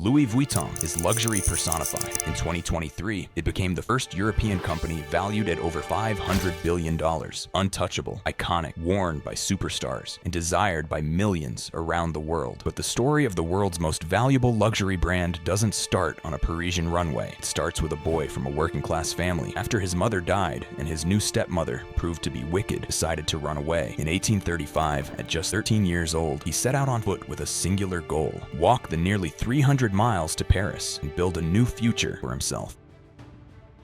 Louis Vuitton is luxury personified. In 2023, it became the first European company valued at over $500 billion. Untouchable, iconic, worn by superstars, and desired by millions around the world. But the story of the world's most valuable luxury brand doesn't start on a Parisian runway. It starts with a boy from a working-class family. After his mother died and his new stepmother proved to be wicked, decided to run away. In 1835, at just 13 years old, he set out on foot with a singular goal: walk the nearly 300 miles to Paris and build a new future for himself.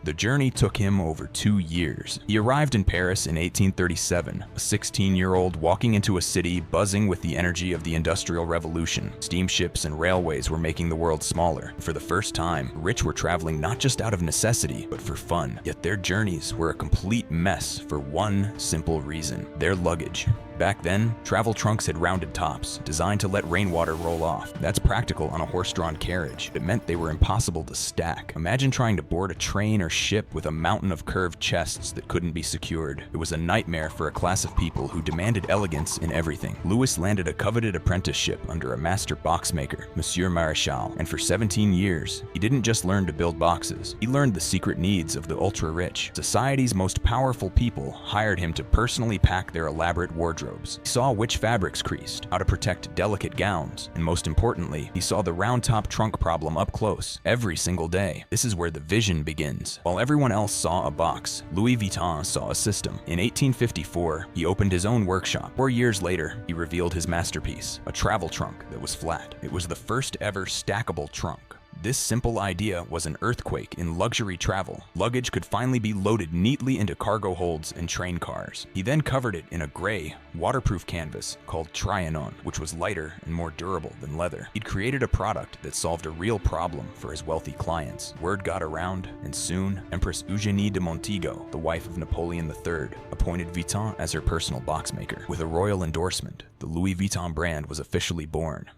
The journey took him over 2 years. He arrived in Paris in 1837, a 16-year-old walking into a city buzzing with the energy of the Industrial Revolution. Steamships and railways were making the world smaller. For the first time, rich were traveling not just out of necessity, but for fun. Yet their journeys were a complete mess for one simple reason: their luggage. Back then, travel trunks had rounded tops, designed to let rainwater roll off. That's practical on a horse-drawn carriage. It meant they were impossible to stack. Imagine trying to board a train or ship with a mountain of curved chests that couldn't be secured. It was a nightmare for a class of people who demanded elegance in everything. Louis landed a coveted apprenticeship under a master boxmaker, Monsieur Maréchal, and for 17 years, he didn't just learn to build boxes. He learned the secret needs of the ultra-rich. Society's most powerful people hired him to personally pack their elaborate wardrobes. He saw which fabrics creased, how to protect delicate gowns, and most importantly, he saw the round-top trunk problem up close every single day. This is where the vision begins. While everyone else saw a box, Louis Vuitton saw a system. In 1854, he opened his own workshop. 4 years later, he revealed his masterpiece, a travel trunk that was flat. It was the first ever stackable trunk. This simple idea was an earthquake in luxury travel. Luggage could finally be loaded neatly into cargo holds and train cars. He then covered it in a gray, waterproof canvas called Trianon, which was lighter and more durable than leather. He'd created a product that solved a real problem for his wealthy clients. Word got around, and soon, Empress Eugénie de Montego, the wife of Napoleon III, appointed Vuitton as her personal boxmaker. With a royal endorsement, the Louis Vuitton brand was officially born.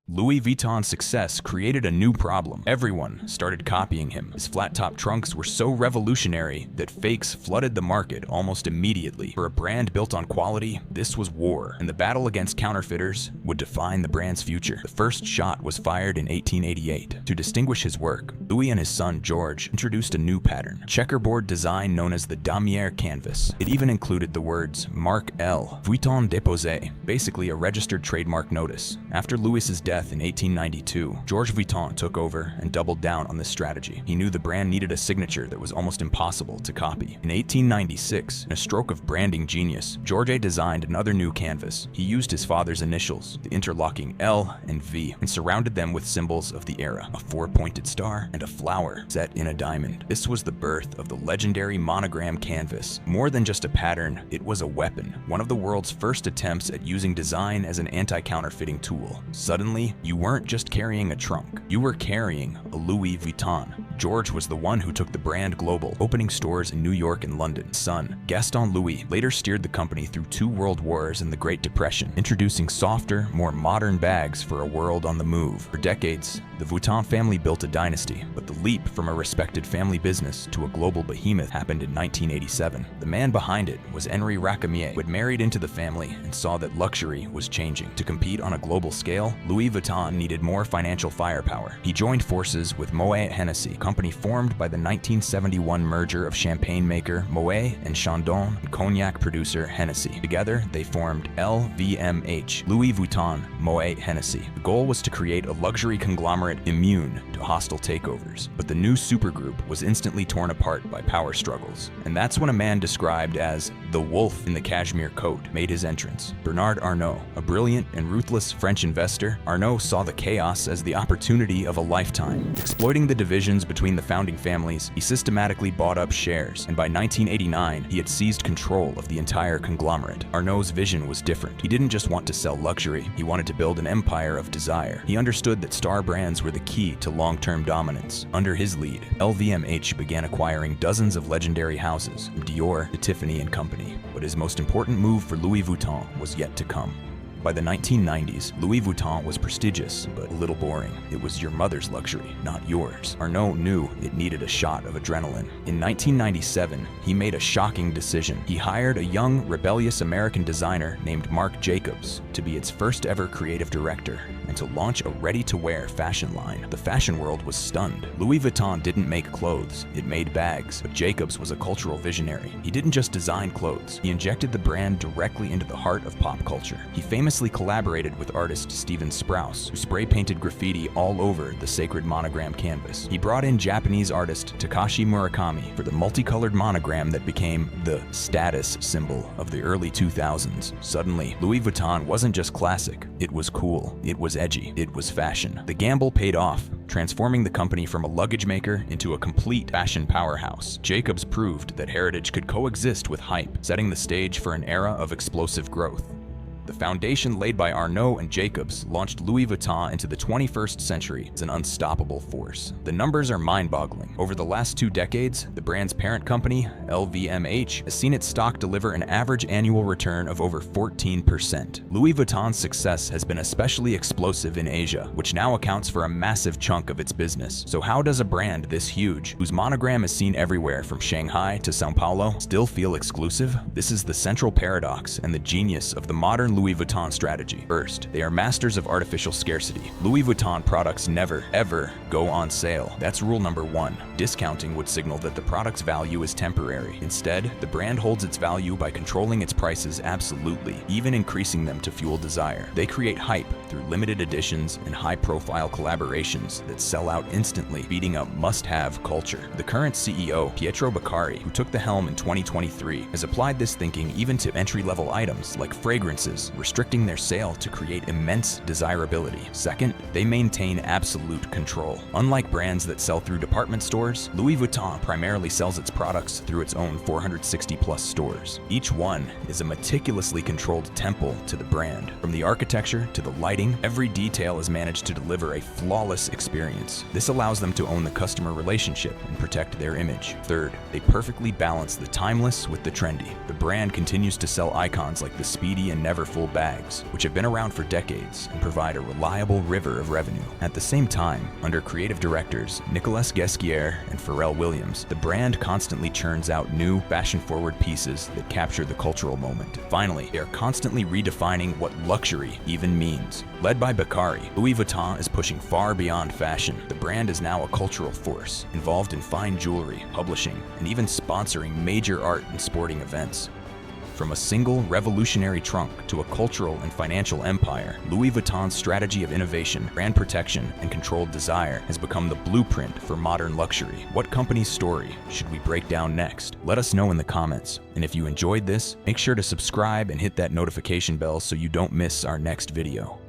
Louis Vuitton's success created a new problem. Everyone started copying him. His flat-top trunks were so revolutionary that fakes flooded the market almost immediately. For a brand built on quality, this was war, and the battle against counterfeiters would define the brand's future. The first shot was fired in 1888. To distinguish his work, Louis and his son George introduced a new pattern, a checkerboard design known as the damier canvas. It even included the words Marque L, Vuitton déposé, basically a registered trademark notice. After Louis's death in 1892, George Vuitton took over and doubled down on this strategy. He knew the brand needed a signature that was almost impossible to copy. In 1896, in a stroke of branding genius, George designed another new canvas. He used his father's initials, the interlocking L and V, and surrounded them with symbols of the era, a four-pointed star and a flower set in a diamond. This was the birth of the legendary monogram canvas. More than just a pattern, it was a weapon, one of the world's first attempts at using design as an anti-counterfeiting tool. Suddenly, you weren't just carrying a trunk, you were carrying a Louis Vuitton. George was the one who took the brand global, opening stores in New York and London. His son, Gaston Louis, later steered the company through 2 world wars and the Great Depression, introducing softer, more modern bags for a world on the move. For decades, the Vuitton family built a dynasty, but the leap from a respected family business to a global behemoth happened in 1987. The man behind it was Henri Racamier, who had married into the family and saw that luxury was changing. To compete on a global scale, Louis Vuitton needed more financial firepower. He joined forces with Moet Hennessy, a company formed by the 1971 merger of champagne maker Moet and Chandon and cognac producer Hennessy. Together, they formed LVMH, Louis Vuitton Moet Hennessy. The goal was to create a luxury conglomerate immune to hostile takeovers. But the new supergroup was instantly torn apart by power struggles. And that's when a man described as the wolf in the cashmere coat made his entrance. Bernard Arnault, a brilliant and ruthless French investor, Arnault saw the chaos as the opportunity of a lifetime. Exploiting the divisions between the founding families, he systematically bought up shares, and by 1989, he had seized control of the entire conglomerate. Arnault's vision was different. He didn't just want to sell luxury, he wanted to build an empire of desire. He understood that star brands were the key to long-term dominance. Under his lead, LVMH began acquiring dozens of legendary houses, from Dior to Tiffany & Company. But his most important move for Louis Vuitton was yet to come. By the 1990s, Louis Vuitton was prestigious, but a little boring. It was your mother's luxury, not yours. Arnault knew it needed a shot of adrenaline. In 1997, he made a shocking decision. He hired a young, rebellious American designer named Marc Jacobs to be its first ever creative director. and to launch a ready-to-wear fashion line. The fashion world was stunned. Louis Vuitton didn't make clothes, it made bags. But Jacobs was a cultural visionary. He didn't just design clothes, he injected the brand directly into the heart of pop culture. He famously collaborated with artist Steven Sprouse, who spray-painted graffiti all over the sacred monogram canvas. He brought in Japanese artist Takashi Murakami for the multicolored monogram that became the status symbol of the early 2000s. Suddenly, Louis Vuitton wasn't just classic, it was cool, it was edgy, it was fashion. The gamble paid off, transforming the company from a luggage maker into a complete fashion powerhouse. Jacobs proved that heritage could coexist with hype, setting the stage for an era of explosive growth. The foundation laid by Arnault and Jacobs launched Louis Vuitton into the 21st century as an unstoppable force. The numbers are mind-boggling. Over the last 2 decades, the brand's parent company, LVMH, has seen its stock deliver an average annual return of over 14%. Louis Vuitton's success has been especially explosive in Asia, which now accounts for a massive chunk of its business. So how does a brand this huge, whose monogram is seen everywhere from Shanghai to Sao Paulo, still feel exclusive? This is the central paradox and the genius of the modern Louis Vuitton strategy. First, they are masters of artificial scarcity. Louis Vuitton products never, ever go on sale. That's rule number 1. Discounting would signal that the product's value is temporary. Instead, the brand holds its value by controlling its prices absolutely, even increasing them to fuel desire. They create hype through limited editions and high-profile collaborations that sell out instantly, beating up must-have culture. The current CEO, Pietro Beccari, who took the helm in 2023, has applied this thinking even to entry-level items like fragrances, restricting their sale to create immense desirability. Second, they maintain absolute control. Unlike brands that sell through department stores, Louis Vuitton primarily sells its products through its own 460-plus stores. Each one is a meticulously controlled temple to the brand. From the architecture to the lighting, every detail is managed to deliver a flawless experience. This allows them to own the customer relationship and protect their image. Third, they perfectly balance the timeless with the trendy. The brand continues to sell icons like the Speedy and Never Full bags, which have been around for decades and provide a reliable river of revenue. At the same time, under creative directors Nicolas Ghesquière and Pharrell Williams, the brand constantly churns out new, fashion-forward pieces that capture the cultural moment. Finally, they are constantly redefining what luxury even means. Led by Beccari, Louis Vuitton is pushing far beyond fashion. The brand is now a cultural force, involved in fine jewelry, publishing, and even sponsoring major art and sporting events. From a single revolutionary trunk to a cultural and financial empire, Louis Vuitton's strategy of innovation, brand protection, and controlled desire has become the blueprint for modern luxury. What company's story should we break down next? Let us know in the comments. And if you enjoyed this, make sure to subscribe and hit that notification bell so you don't miss our next video.